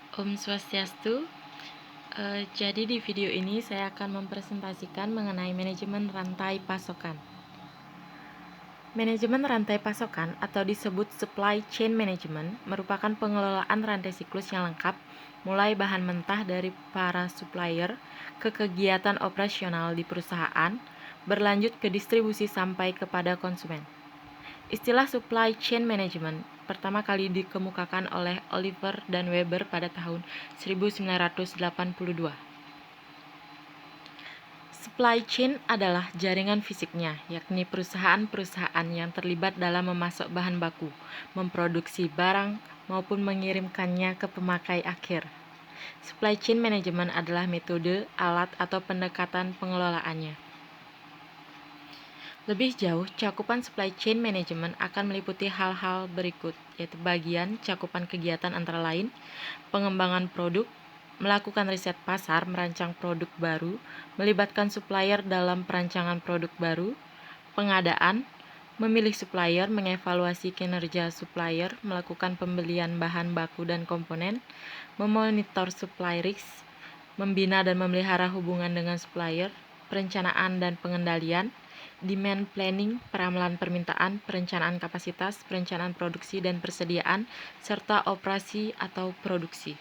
Om Swastiastu. Jadi di video ini saya akan mempresentasikan mengenai manajemen rantai pasokan. Manajemen rantai pasokan atau disebut supply chain management merupakan pengelolaan rantai siklus yang lengkap, mulai bahan mentah dari para supplier ke kegiatan operasional di perusahaan, berlanjut ke distribusi sampai kepada konsumen. Istilah supply chain management pertama kali dikemukakan oleh Oliver dan Weber pada tahun 1982. Supply chain adalah jaringan fisiknya, yakni perusahaan-perusahaan yang terlibat dalam memasok bahan baku, memproduksi barang, maupun mengirimkannya ke pemakai akhir. Supply chain management adalah metode, alat, atau pendekatan pengelolaannya. Lebih jauh, cakupan supply chain management akan meliputi hal-hal berikut, yaitu bagian cakupan kegiatan antara lain, pengembangan produk, melakukan riset pasar, merancang produk baru, melibatkan supplier dalam perancangan produk baru, pengadaan, memilih supplier, mengevaluasi kinerja supplier, melakukan pembelian bahan baku dan komponen, memonitor supply risk, membina dan memelihara hubungan dengan supplier, perencanaan dan pengendalian, demand planning, peramalan permintaan, perencanaan kapasitas, perencanaan produksi dan persediaan, serta operasi atau produksi.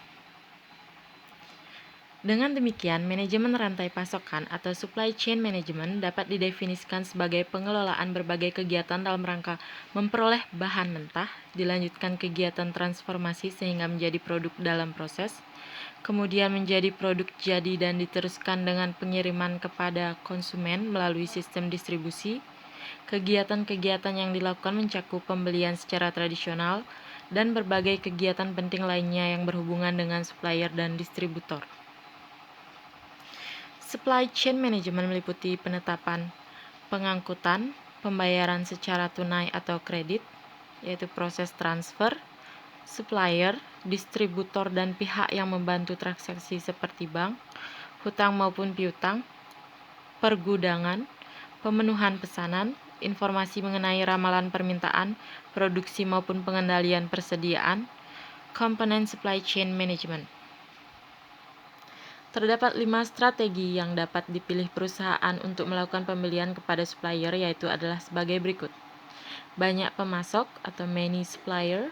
Dengan demikian, manajemen rantai pasokan atau supply chain management dapat didefinisikan sebagai pengelolaan berbagai kegiatan dalam rangka memperoleh bahan mentah, dilanjutkan kegiatan transformasi sehingga menjadi produk dalam proses, kemudian menjadi produk jadi dan diteruskan dengan pengiriman kepada konsumen melalui sistem distribusi. Kegiatan-kegiatan yang dilakukan mencakup pembelian secara tradisional dan berbagai kegiatan penting lainnya yang berhubungan dengan supplier dan distributor. Supply chain management meliputi penetapan pengangkutan, pembayaran secara tunai atau kredit, yaitu proses transfer, supplier, distributor dan pihak yang membantu transaksi seperti bank, hutang maupun piutang, pergudangan, pemenuhan pesanan, informasi mengenai ramalan permintaan, produksi maupun pengendalian persediaan, komponen supply chain management. Terdapat 5 strategi yang dapat dipilih perusahaan untuk melakukan pembelian kepada supplier, yaitu adalah sebagai berikut. Banyak pemasok atau many supplier,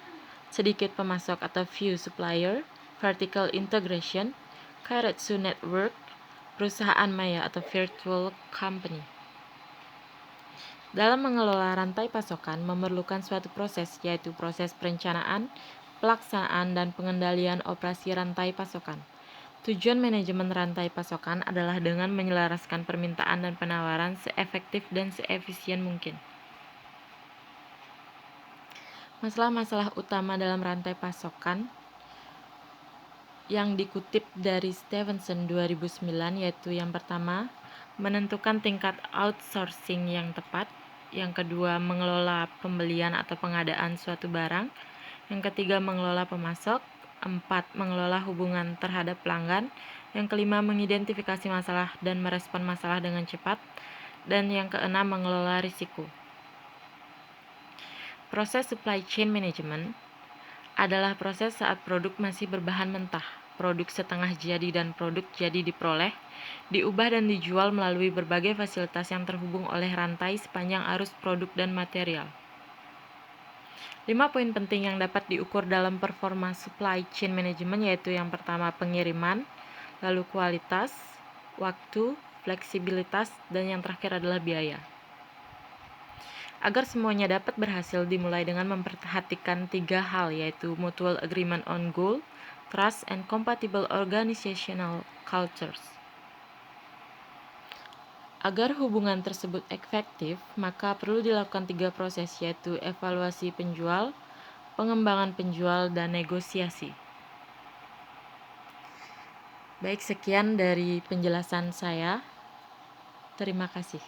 sedikit pemasok atau few supplier, vertical integration, keiretsu network, perusahaan maya atau virtual company. Dalam mengelola rantai pasokan memerlukan suatu proses, yaitu proses perencanaan, pelaksanaan, dan pengendalian operasi rantai pasokan. Tujuan manajemen rantai pasokan adalah dengan menyelaraskan permintaan dan penawaran seefektif dan seefisien mungkin. Masalah-masalah utama dalam rantai pasokan yang dikutip dari Stevenson 2009 yaitu yang pertama, menentukan tingkat outsourcing yang tepat. Yang kedua, mengelola pembelian atau pengadaan suatu barang. Yang ketiga, mengelola pemasok. 4. Mengelola hubungan terhadap pelanggan. Yang kelima, mengidentifikasi masalah dan merespon masalah dengan cepat. Dan yang keenam, mengelola risiko. Proses supply chain management adalah proses saat produk masih berbahan mentah, produk setengah jadi dan produk jadi diperoleh, diubah dan dijual melalui berbagai fasilitas yang terhubung oleh rantai sepanjang arus produk dan material. 5 poin penting yang dapat diukur dalam performa supply chain management yaitu yang pertama pengiriman, lalu kualitas, waktu, fleksibilitas, dan yang terakhir adalah biaya. Agar semuanya dapat berhasil dimulai dengan memperhatikan 3 hal yaitu mutual agreement on goal, trust, and compatible organizational cultures. Agar hubungan tersebut efektif, maka perlu dilakukan 3 proses yaitu evaluasi penjual, pengembangan penjual, dan negosiasi. Baik, sekian dari penjelasan saya. Terima kasih.